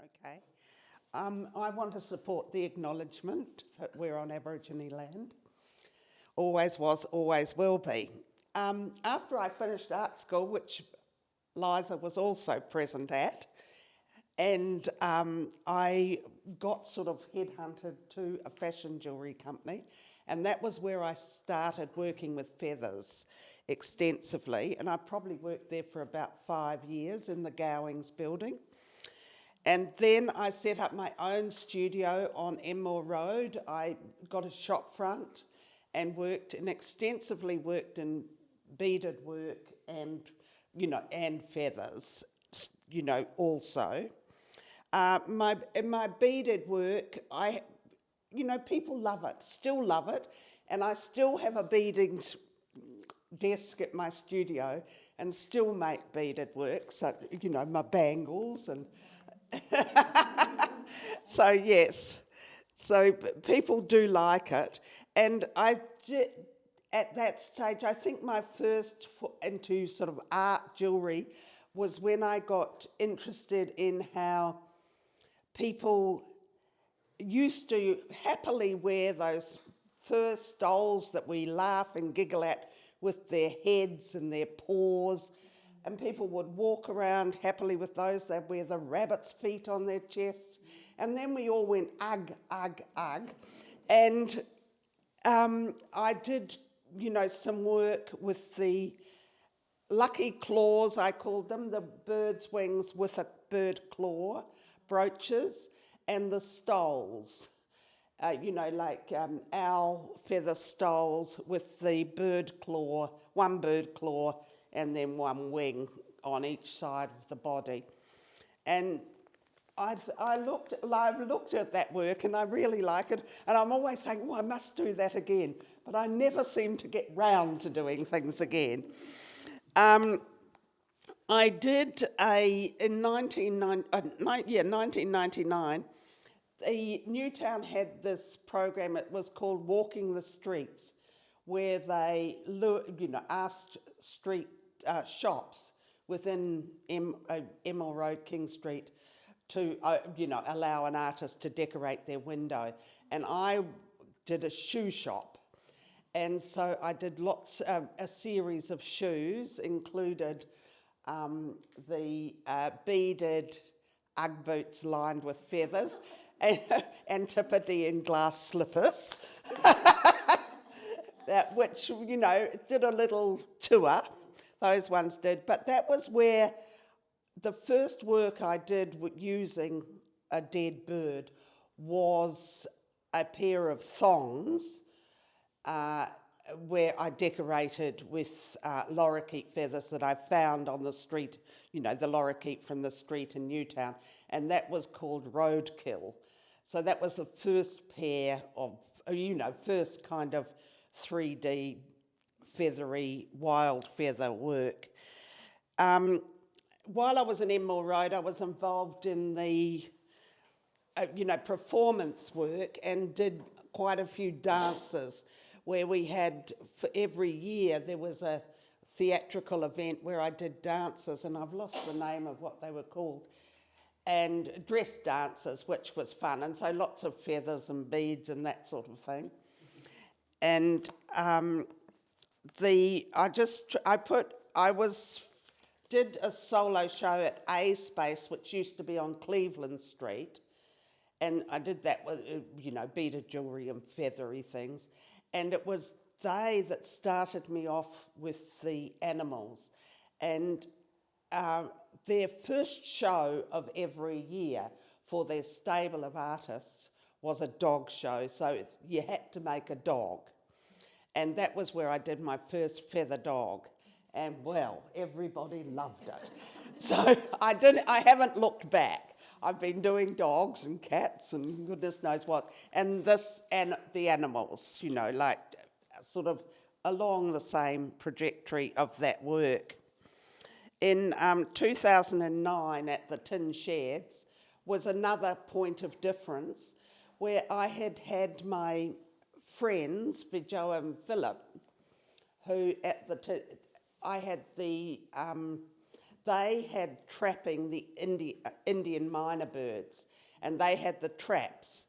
Okay. I want to support the acknowledgement that we're on Aborigine land. Always was, always will be. After I finished art school, which Liza was also present at, and I got sort of headhunted to a fashion jewellery company, and that was where I started working with feathers extensively, and I probably worked there for about 5 years in the Gowings building. And then I set up my own studio on Enmore Road. I got a shop front and extensively worked in beaded work and, and feathers, also. In my beaded work, people love it, still love it, and I still have a beading desk at my studio and still make beaded work, so, my bangles and... So yes, so people do like it, and at that stage, I think my first foot into sort of art jewellery was when I got interested in how people used to happily wear those fur stoles that we laugh and giggle at with their heads and their paws. And people would walk around happily with those. They'd wear the rabbit's feet on their chests. And then we all went ugh, ugh, ugh. And I did, some work with the lucky claws, I called them, the bird's wings with a bird claw, brooches, and the stoles. Owl feather stoles with the bird claw, one bird claw, and then one wing on each side of the body. And I looked at that work and I really like it, and I'm always saying, I must do that again, but I never seem to get round to doing things again. I did in 1999, the Newtown had this program, it was called Walking the Streets, where they asked street shops within Enmore Road, King Street, to allow an artist to decorate their window. And I did a shoe shop, and so I did a series of shoes, included the beaded Ugg boots lined with feathers, and Antipodean glass slippers. Which, did a little tour, those ones did. But that was where the first work I did using a dead bird was a pair of thongs where I decorated with lorikeet feathers that I found on the street, the lorikeet from the street in Newtown, and that was called roadkill. So that was the first pair of, first kind of 3D feathery, wild feather work. While I was in Enmore Road, I was involved in the, performance work and did quite a few dances where we had, for every year, there was a theatrical event where I did dances, and I've lost the name of what they were called, and dress dances, which was fun, and so lots of feathers and beads and that sort of thing. And did a solo show at A Space, which used to be on Cleveland Street, and I did that with, beaded jewellery and feathery things, and it was they that started me off with the animals, and their first show of every year for their stable of artists was a dog show, so you had to make a dog. And that was where I did my first feather dog. And well, everybody loved it. So I haven't looked back. I've been doing dogs and cats and goodness knows what. And the animals, sort of along the same trajectory of that work. In 2009 at the Tin Sheds was another point of difference where I had my friends, Vijo and Philip, who I had the they had trapping the Indian minor birds, and they had the traps,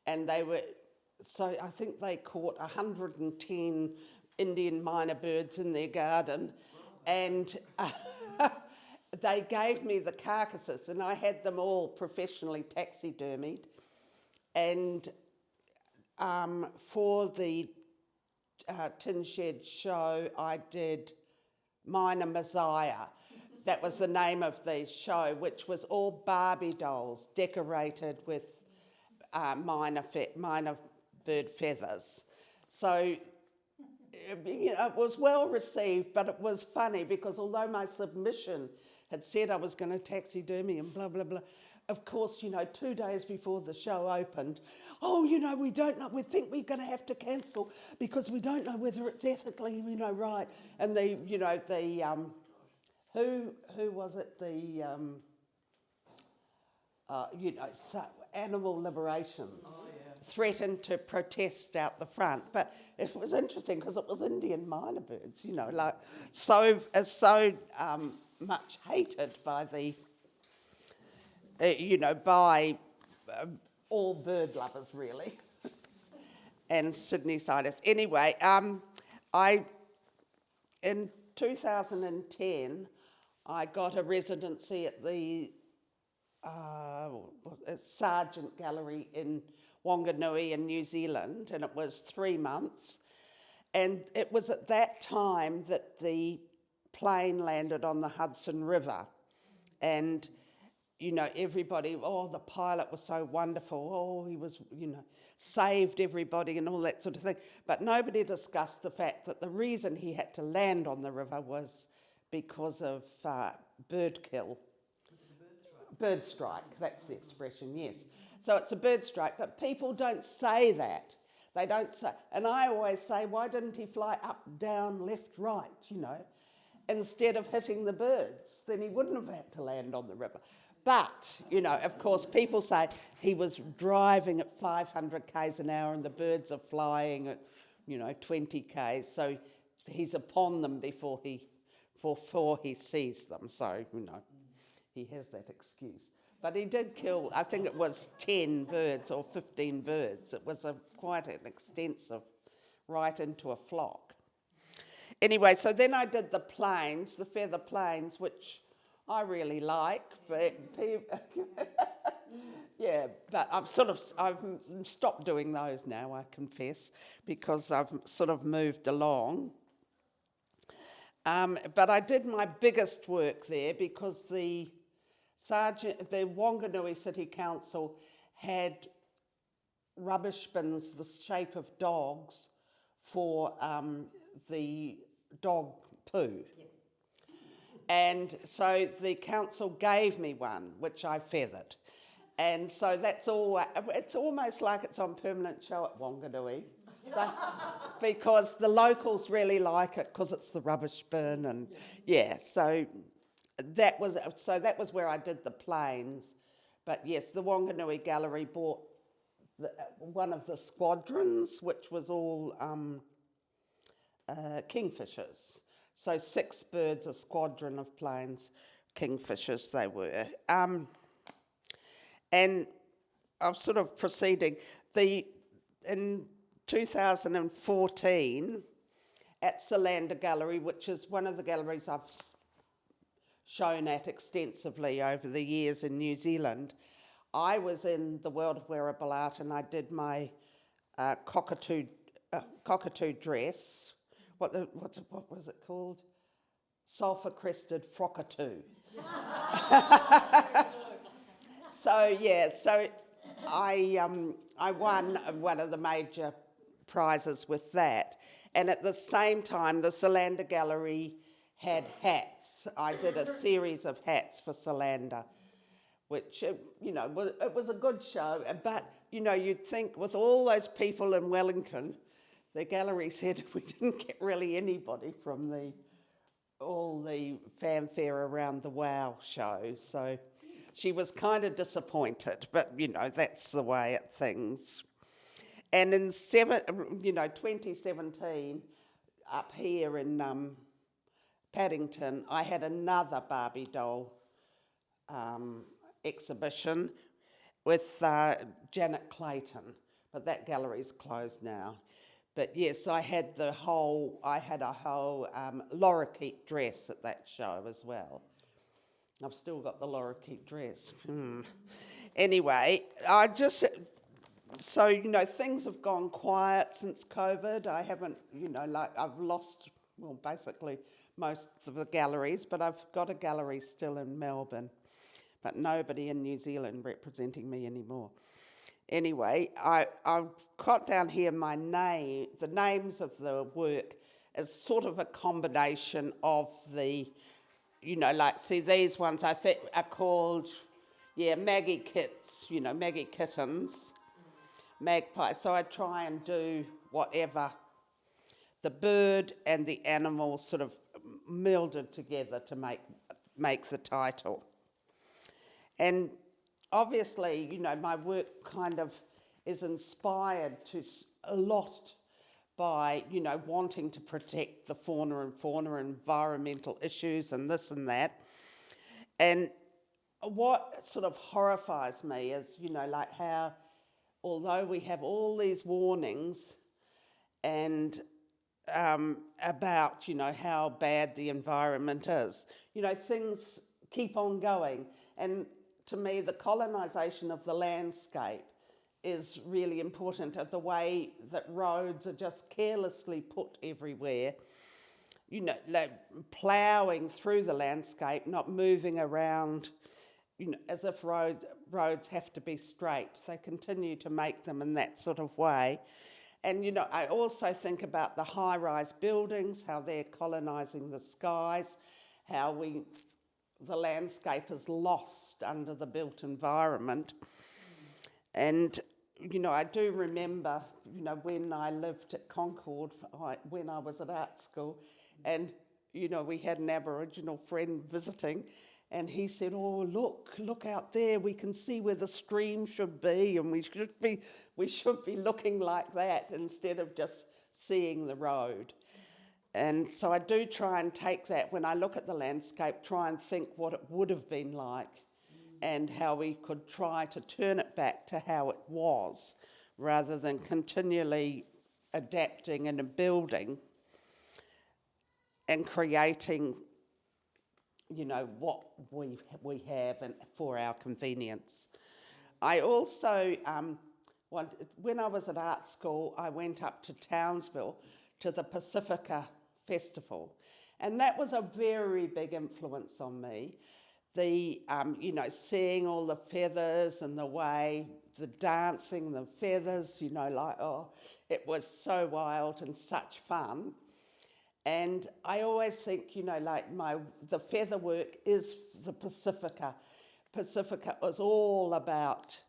and they were, so I think they caught 110 Indian minor birds in their garden, and they gave me the carcasses, and I had them all professionally taxidermied, and for the Tin Shed show, I did Minor Messiah. That was the name of the show, which was all Barbie dolls decorated with minor bird feathers. So, it was well received, but it was funny because although my submission had said I was going to taxidermy and blah, blah, blah, of course, 2 days before the show opened, we don't know, we think we're going to have to cancel because we don't know whether it's ethically, right. And who was it? Animal Liberations threatened to protest out the front. But it was interesting because it was Indian minor birds, so much hated by the, by all bird lovers really, and Sydney-siders. Anyway, in 2010, I got a residency at the Sargent Gallery in Wanganui in New Zealand, and it was 3 months. And it was at that time that the plane landed on the Hudson River, and everybody, the pilot was so wonderful, he was, saved everybody and all that sort of thing. But nobody discussed the fact that the reason he had to land on the river was because of bird kill. Bird strike, that's the expression, yes. So it's a bird strike, but people don't say that. They don't say, and I always say, why didn't he fly up, down, left, right, instead of hitting the birds? Then he wouldn't have had to land on the river. But, of course, people say he was driving at 500 k's an hour and the birds are flying at, 20 k's. So he's upon them before he sees them. So, he has that excuse. But he did kill, I think it was 10 birds or 15 birds. It was quite an extensive, right into a flock. Anyway, so then I did the planes, the feather planes, which I really like, but yeah, but I've stopped doing those now, I confess, because I've sort of moved along. But I did my biggest work there because the Wanganui City Council had rubbish bins the shape of dogs for the dog poo. Yeah. And so the council gave me one, which I feathered. And so that's all, it's almost like it's on permanent show at Wanganui. Because the locals really like it because it's the rubbish bin, and so that was where I did the planes. But yes, the Wanganui Gallery bought one of the squadrons, which was all kingfishers. So 6 birds, a squadron of planes, kingfishers they were. And I'm sort of proceeding. In 2014, at Solander Gallery, which is one of the galleries I've shown at extensively over the years in New Zealand, I was in the world of wearable art and I did my cockatoo dress. What was it called? Sulphur-crested frockatoo. So I won one of the major prizes with that. And at the same time, the Solander Gallery had hats. I did a series of hats for Solander, which, it was a good show. But, you'd think with all those people in Wellington, the gallery said we didn't get really anybody from all the fanfare around the WOW show. So she was kind of disappointed, but, that's the way of things. And in 2017, up here in Paddington, I had another Barbie doll exhibition with Janet Clayton, but that gallery's closed now. But yes, I had a whole lorikeet dress at that show as well. I've still got the lorikeet dress. Anyway, things have gone quiet since COVID. I haven't, I've lost, basically most of the galleries, but I've got a gallery still in Melbourne, but nobody in New Zealand representing me anymore. Anyway, I've got down here the names of the work as sort of a combination of the, these ones I think are called, Maggie Kits, Maggie Kittens, magpie. So I try and do whatever the bird and the animal sort of melded together to make the title. And obviously, my work kind of is inspired a lot by, wanting to protect the fauna and environmental issues and this and that. And what sort of horrifies me is, how, although we have all these warnings and about, how bad the environment is, things keep on going. And to me, the colonisation of the landscape is really important, of the way that roads are just carelessly put everywhere, like ploughing through the landscape, not moving around, as if roads have to be straight. They continue to make them in that sort of way. And, I also think about the high-rise buildings, how they're colonising the skies, how the landscape is lost under the built environment. And, I do remember, when I lived at Concord, when I was at art school, and, we had an Aboriginal friend visiting, and he said, "Oh, look out there, we can see where the stream should be, and we should be looking like that instead of just seeing the road." And so I do try and take that, when I look at the landscape, try and think what it would have been like and how we could try to turn it back to how it was, rather than continually adapting and building and creating, what we have and for our convenience. I also, when I was at art school, I went up to Townsville to the Pacifica Festival, and that was a very big influence on me. The, seeing all the feathers and the way, the dancing, the feathers, it was so wild and such fun. And I always think, the feather work is the Pacifica. Pacifica was all about,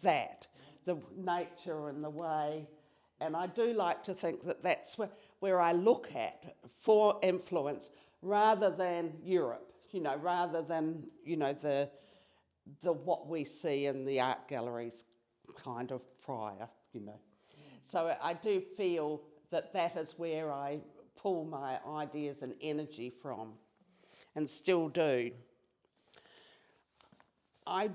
that, the nature and the way. And I do like to think that that's where I look at for influence, rather than Europe, rather than, the what we see in the art galleries kind of prior, So I do feel that is where I pull my ideas and energy from, and still do. I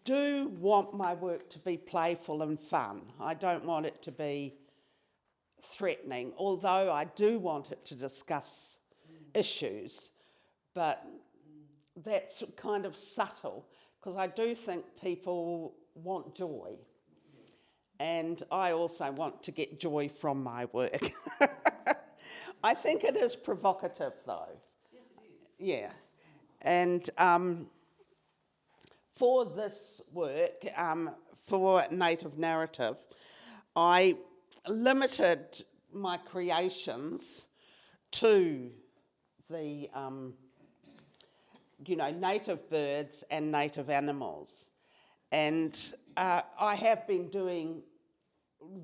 do want my work to be playful and fun. I don't want it to be threatening, although I do want it to discuss issues, but that's kind of subtle, because I do think people want joy, and I also want to get joy from my work. I think it is provocative, though. Yes, it is. Yeah, and for this work, for Native Narrative, I limited my creations to the, native birds and native animals. And I have been doing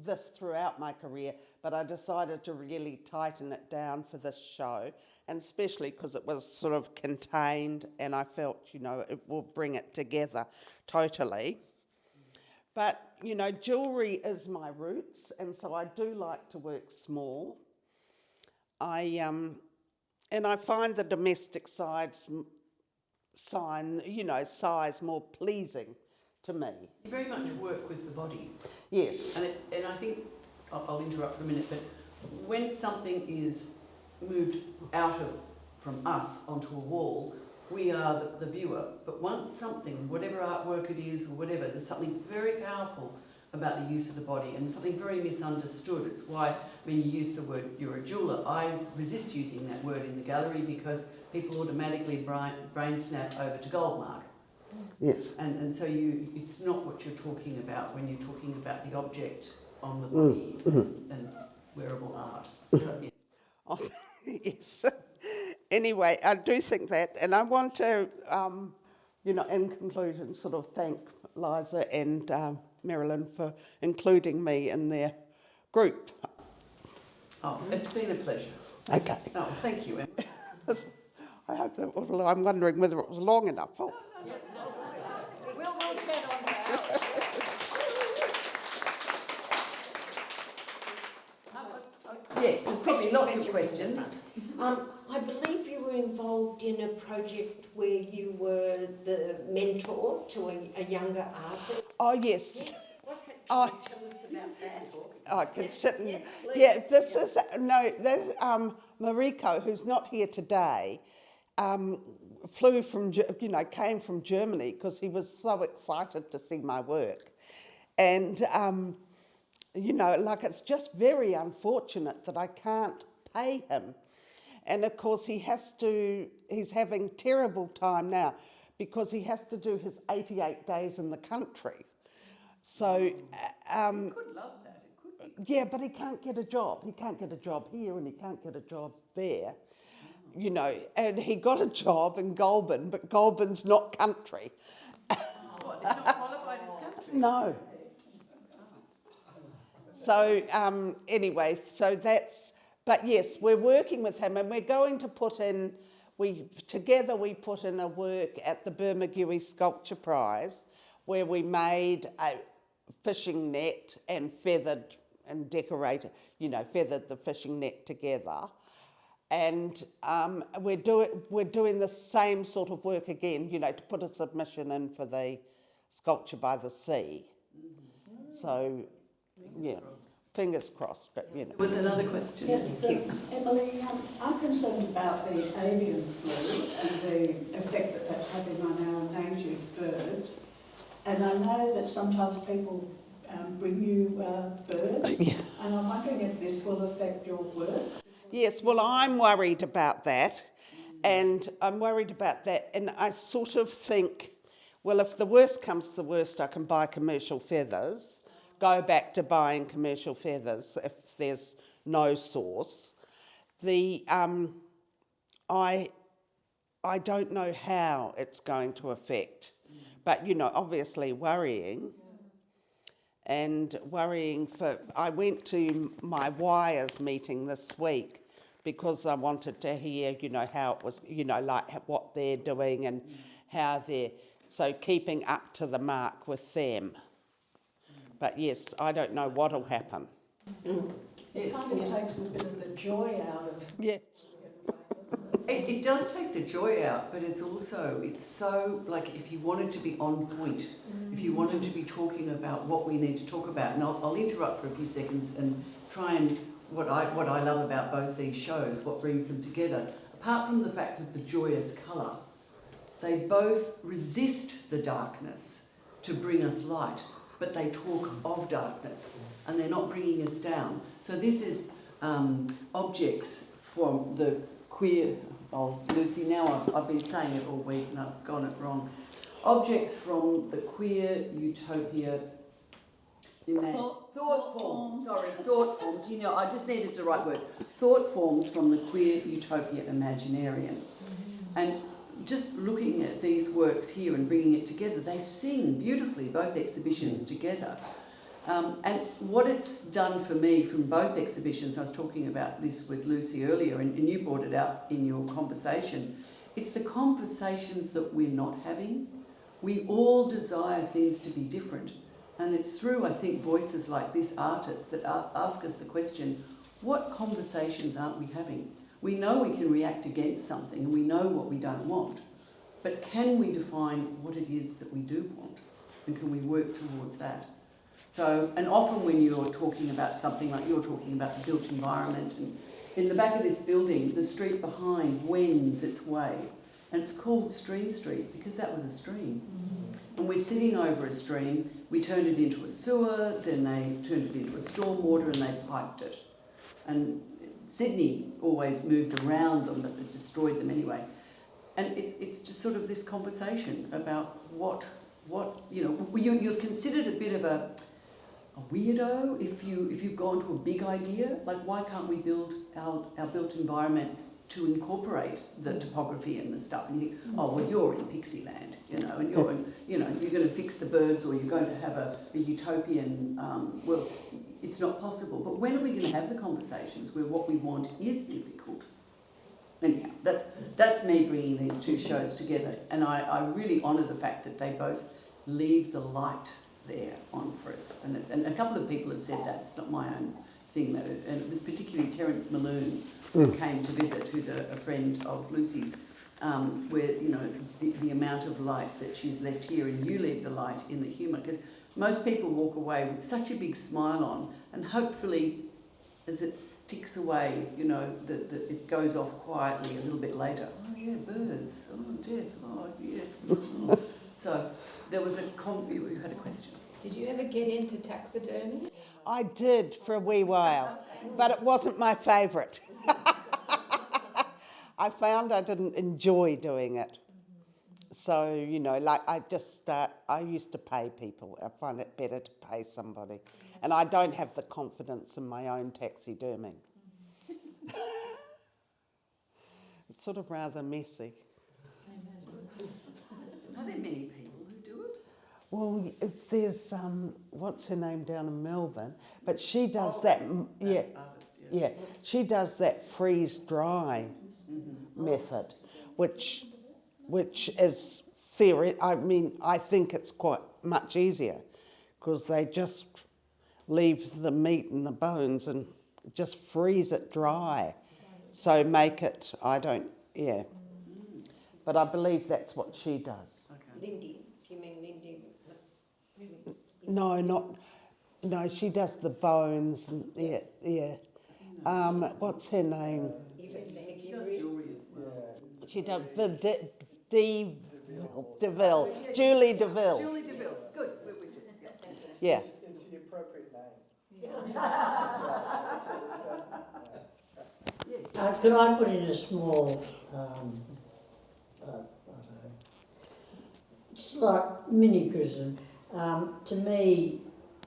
this throughout my career, but I decided to really tighten it down for this show, and especially because it was sort of contained, and I felt, it will bring it together totally. But, jewellery is my roots, and so I do like to work small. I And I find the domestic size more pleasing to me. You very much work with the body. Yes. And I think, I'll interrupt for a minute, but when something is moved from us onto a wall, we are the viewer. But once something, whatever artwork it is or whatever, there's something very powerful about the use of the body and something very misunderstood. It's why when you use the word you're a jeweller, I resist using that word in the gallery because people automatically brain snap over to Goldmark. Yes. And so it's not what you're talking about when you're talking about the object on the body and wearable art. So, yeah. Oh, yes. Anyway, I do think that, and I want to, in conclusion, sort of thank Liza and Marilyn for including me in their group. Oh, it's been a pleasure. Okay. Oh, thank you, Emma. I hope that I'm wondering whether it was long enough. Oh. We'll chat on that. Yes, there's probably lots of questions. I believe you were involved in a project where you were the mentor to a younger artist. Oh, yes. Yes. What can you tell us about that? I can sit and... Please. There's Mariko, who's not here today, came from Germany because he was so excited to see my work. And, it's just very unfortunate that I can't pay him. And of course he's having terrible time now because he has to do his 88 days in the country. So... You could love that, it could be. Yeah, but he can't get a job. He can't get a job here and he can't get a job there. And he got a job in Goulburn, but Goulburn's not country. What, it's not qualified as country? No. So, anyway, so that's... But yes, we're working with him and we're going to put in... We put in a work at the Bermagui Sculpture Prize where we made a fishing net and feathered and decorated, feathered the fishing net together. And we're doing the same sort of work again, to put a submission in for the Sculpture by the Sea. So, yeah, fingers crossed, but Was another question? Yes, Emily, I'm concerned about the avian flu and the effect that that's having on our native birds. And I know that sometimes people bring you birds, and I'm wondering if this will affect your work. Yes, well, I'm worried about that, and I sort of think, well, if the worst comes to the worst, I can buy commercial feathers, go back to buying commercial feathers if there's no source. I don't know how it's going to affect, but, obviously worrying. And I went to my wires meeting this week because I wanted to hear, how it was, what they're doing and how so keeping up to the mark with them. But yes, I don't know what'll happen. It kind of takes a bit of the joy out of it. Yes. It does take the joy out, but it's so, like, if you wanted to be on point, if you wanted to be talking about what we need to talk about, and I'll interrupt for a few seconds and try and, what I love about both these shows, what brings them together, apart from the fact of the joyous colour, they both resist the darkness to bring us light, but they talk of darkness, and they're not bringing us down. So this is objects from the queer... Oh, Lucy, now I've been saying it all week and I've got it wrong. Objects from the queer utopia... Thought forms. Sorry, thought forms. I just needed the right word. Thought forms from the queer utopia imaginarian. And just looking at these works here and bringing it together, they sing beautifully, both exhibitions together. And what it's done for me from both exhibitions, I was talking about this with Lucy earlier, and you brought it out in your conversation, it's the conversations that we're not having. We all desire things to be different. And it's through, I think, voices like this artist that ask us the question, what conversations aren't we having? We know we can react against something and we know what we don't want, but can we define what it is that we do want, and can we work towards that? So, and often when you're talking about something like you're talking about the built environment, and in the back of this building, the street behind wends its way, and it's called Stream Street because that was a stream. And we're sitting over a stream, we turned it into a sewer, then they turned it into a stormwater and they piped it. And Sydney always moved around them, but it destroyed them anyway. And it's just sort of this conversation about what you know, you're considered a bit of a weirdo if you've gone to a big idea. Like, why can't we build our built environment to incorporate the topography and the stuff? And you think, oh, well, you're in pixie land, you know, and you're going to fix the birds, or you're going to have a utopian, well, it's not possible. But when are we going to have the conversations where what we want is difficult? Anyhow, that's me bringing these two shows together, and I really honour the fact that they both leave the light there on for us. And a couple of people have said that, it's not my own thing, and it was particularly Terence Malone who came to visit, who's a friend of Lucy's, where, you know, the amount of light that she's left here, and you leave the light in the humour, because most people walk away with such a big smile on, and hopefully as it ticks away, you know, that it goes off quietly a little bit later. Oh yeah, birds, oh death, oh yeah. So there was you had a question. Did you ever get into taxidermy? I did for a wee while, but it wasn't my favourite. I found I didn't enjoy doing it. So, you know, like I used to pay people. I find it better to pay somebody. And I don't have the confidence in my own taxiderming. It's sort of rather messy. Are there many people who do it? Well, if there's, what's her name down in Melbourne, but she does that, yeah, she does that freeze-dry method, which is theory. I mean, I think it's quite much easier because they just leave the meat and the bones and just freeze it dry. So make it, but I believe that's what she does. Okay. Lindy, you mean Lindy? No, she does the bones and yeah. What's her name? She does jewellery as well. She does DeVille. Julie DeVille. Julie DeVille, good. Yeah. It's the appropriate name. Yes. Could I put in a small, I don't know, it's like mini criticism. To me,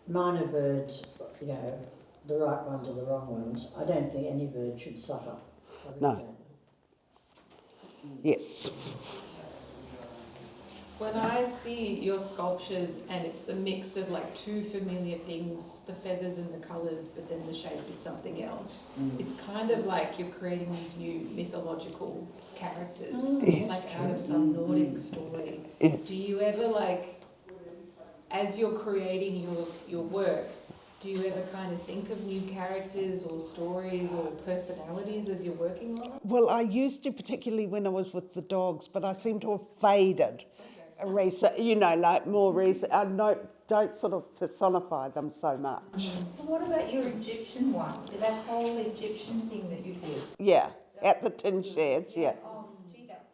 minor birds, you know, the right ones are the wrong ones. I don't think any bird should suffer. I really No. don't. Yes. When I see your sculptures and it's the mix of like two familiar things, the feathers and the colours, but then the shape is something else, it's kind of like you're creating these new mythological characters, like out of some Nordic story. Yes. Do you ever, like, as you're creating your work, do you ever kind of think of new characters or stories or personalities as you're working on it? Well, I used to, particularly when I was with the dogs, but I seem to have faded. Recent, you know, like more recent. I don't sort of personify them so much. Well, what about your Egyptian one? That whole Egyptian thing that you did? Yeah, at the tin sheds, yeah. Oh, gee, that.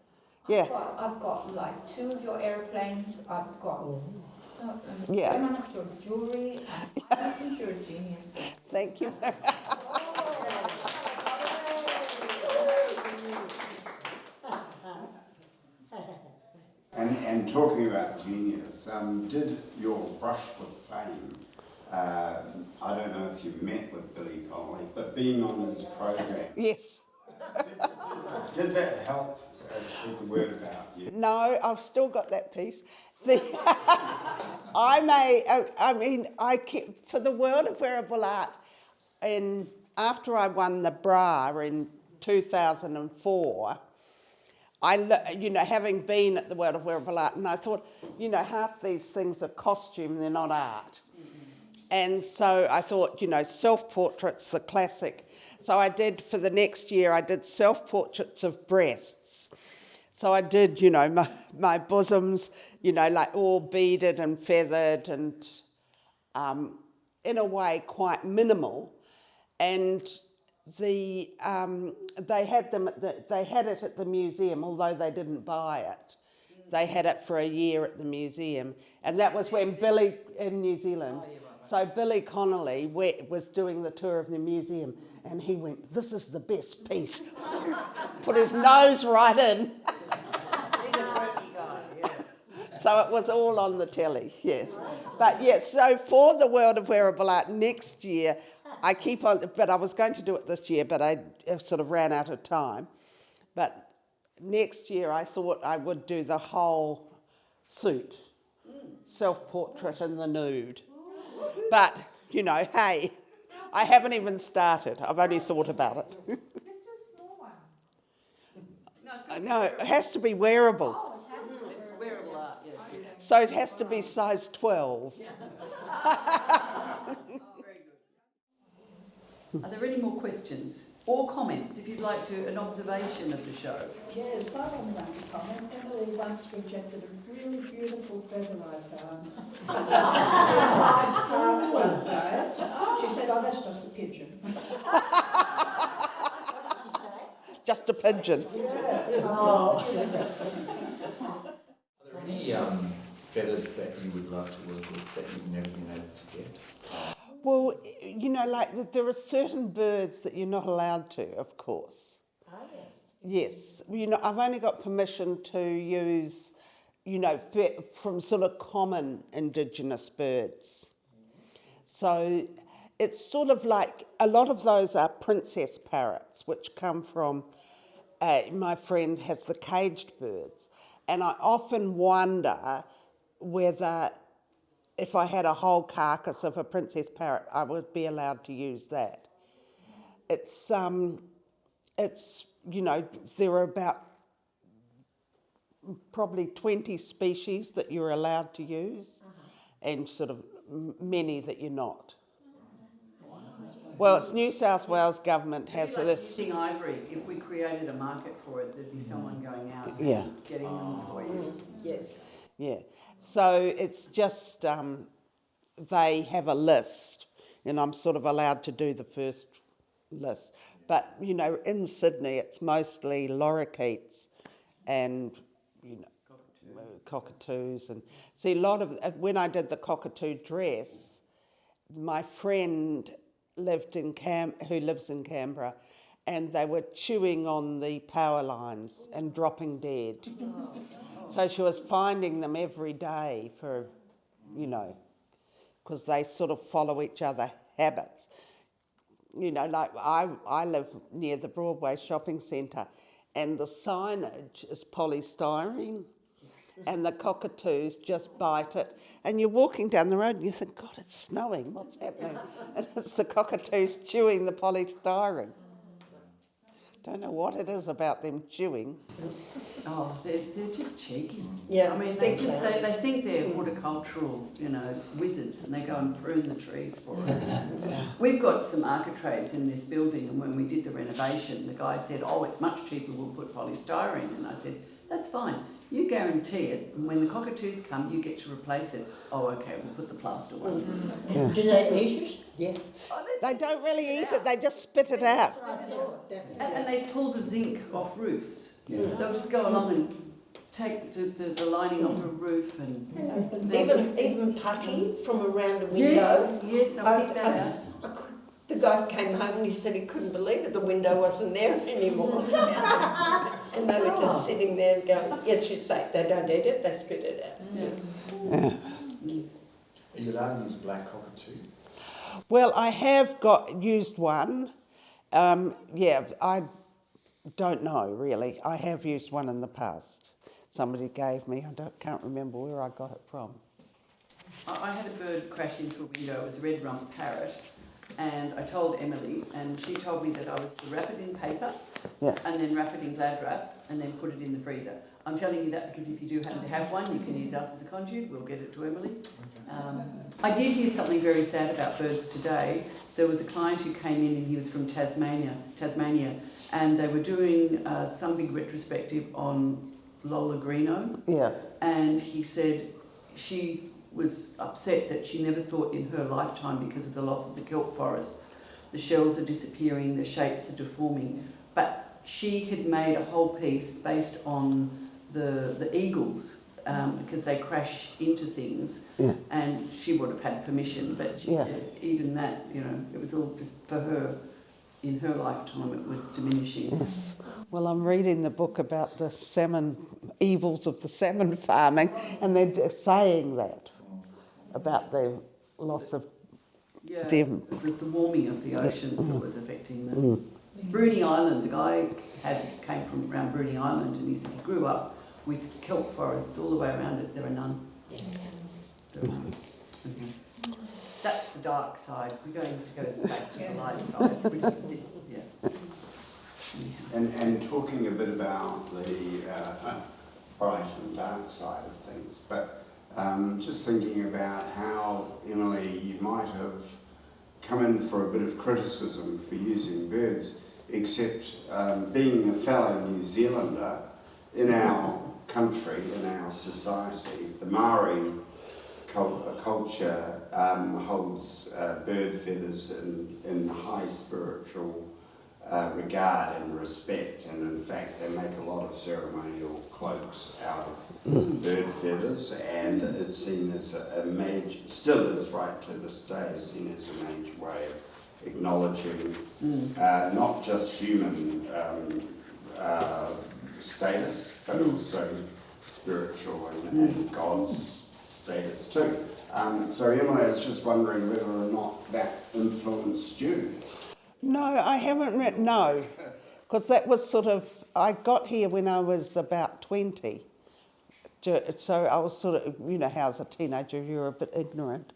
Yeah. I've got like 2 of your airplanes. I've got Yeah. so much of your jewellery. I think you're a genius. Thank you. And talking about genius, did your brush with fame, I don't know if you met with Billy Connolly, but being on his program, Yes. did that help spread the word about you? No, I've still got that piece. For the world of wearable art, after I won the bra in 2004, having been at the World of Wearable Art, and I thought, half these things are costume, they're not art. And so I thought, self-portrait's the classic So I did, for the next year, I did self-portraits of breasts. So I did, my bosoms, like all beaded and feathered and in a way quite minimal. And they had it at the museum, although they didn't buy it. They had it for a year at the museum. And that was when Billy, in New Zealand. So Billy Connolly was doing the tour of the museum, and he went, "This is the best piece." Put his nose right in. He's a quirky guy, yeah. So it was all on the telly, yes. But yes, so for the World of Wearable Art next year, I keep on, but I was going to do it this year, but I sort of ran out of time. But next year I thought I would do the whole suit, self-portrait in the nude. But, hey, I haven't even started. I've only thought about it. Just a small one. No, it has to be wearable. Oh, it has to be It's wearable art, yes. So it has to be size 12. Very good. Are there any more questions or comments, if you'd like to, an observation of the show? Yes, I want to make a comment. Emily once rejected a really beautiful feather I found. One day. She said, "Oh, that's just a pigeon." Just a pigeon. Oh. Are there any feathers that you would love to work with that you've never been able to get? Well, like there are certain birds that you're not allowed to, of course. Yes. I've only got permission to use, from sort of common indigenous birds. So it's sort of like, a lot of those are princess parrots, which come from, my friend has the caged birds. And I often wonder whether, if I had a whole carcass of a princess parrot, I would be allowed to use that. It's there are about probably 20 species that you're allowed to use, and sort of many that you're not. Well, it's New South Wales government has Like this. using ivory, if we created a market for it, there'd be someone going out Yeah. and getting them for you. Yes. Yeah, so it's just they have a list, and I'm sort of allowed to do the first list. But in Sydney, it's mostly lorikeets and cockatoos. And see, a lot of when I did the cockatoo dress, my friend who lives in Canberra, and they were chewing on the power lines and dropping dead. So she was finding them every day for, because they sort of follow each other's habits. Like I live near the Broadway shopping centre, and the signage is polystyrene, and the cockatoos just bite it. And you're walking down the road and you think, God, it's snowing, what's happening? And it's the cockatoos chewing the polystyrene. Don't know what it is about them chewing. Oh, they're just cheeky. Yeah, I mean, they think they're horticultural, wizards, and they go and prune the trees for us. We've got some architraves in this building, and when we did the renovation, the guy said, "Oh, it's much cheaper, we'll put polystyrene." And I said, "That's fine. You guarantee it, and when the cockatoos come, you get to replace it." "Oh, okay, we'll put the plaster ones in." Do they eat it? Yes. Oh, They don't really eat it, they just spit it out. And they pull the zinc off roofs. They'll just go along and take the lining off a roof and Even putty from around a window. Yes, I'll pick that out. The guy came home and he said he couldn't believe it, the window wasn't there anymore. And they were just sitting there going, yes, you say, they don't eat it, they spit it out. Are you allowed to use black cockatoo? Well, I have used one. I don't know really. I have used one in the past. Somebody gave me. Can't remember where I got it from. I had a bird crash into a window. It was a red-rumped parrot, and I told Emily, and she told me that I was to wrap it in paper, and then wrap it in Glad wrap, and then put it in the freezer. I'm telling you that because if you do happen to have one, you can use us as a conduit. We'll get it to Emily. I did hear something very sad about birds today. There was a client who came in and he was from Tasmania, and they were doing some big retrospective on Lola Greeno. Yeah. And he said she was upset that she never thought in her lifetime, because of the loss of the kelp forests, the shells are disappearing, the shapes are deforming. But she had made a whole piece based on the eagles, because they crash into things, and she would have had permission, but she said even that, you know, it was all just for her, in her lifetime it was diminishing. Yes. Well, I'm reading the book about the salmon, evils of the salmon farming, and they're just saying that, about the loss of them. It was the warming of the oceans that was affecting them. Bruny Island, the guy came from around Bruny Island, and he said he grew up with kelp forests all the way around it. There are none. There are none. Okay. That's the dark side. We're going to go back to the light side, which is a bit, And talking a bit about the bright and dark side of things, but just thinking about how, Emily, you might have come in for a bit of criticism for using birds, except being a fellow New Zealander, in our country, in our society, the Maori culture holds bird feathers in high spiritual regard and respect, and in fact they make a lot of ceremonial cloaks out of bird feathers, and it's seen as a major, still is right to this day, seen as a major way of acknowledging not just human status, but also spiritual and God's status too. So Emily, I was just wondering whether or not that influenced you. No, I haven't read, no, because that was sort of, I got here when I was about 20, so I was sort of, you know how as a teenager you're a bit ignorant.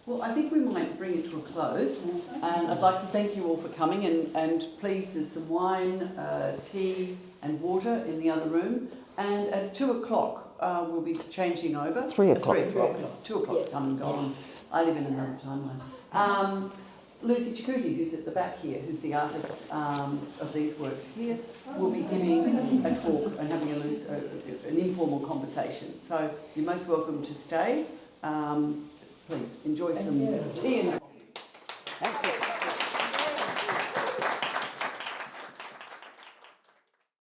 Well, I think we might bring it to a close, and I'd like to thank you all for coming, and please, there's some wine, tea and water in the other room, and at 2 o'clock we'll be changing over. 3 o'clock. 3 o'clock, it's 2 o'clock's come and gone. I live in another timeline. Lucy Chikuti, who's at the back here, who's the artist of these works here, will be giving a talk and having an informal conversation. So you're most welcome to stay. Please enjoy some tea and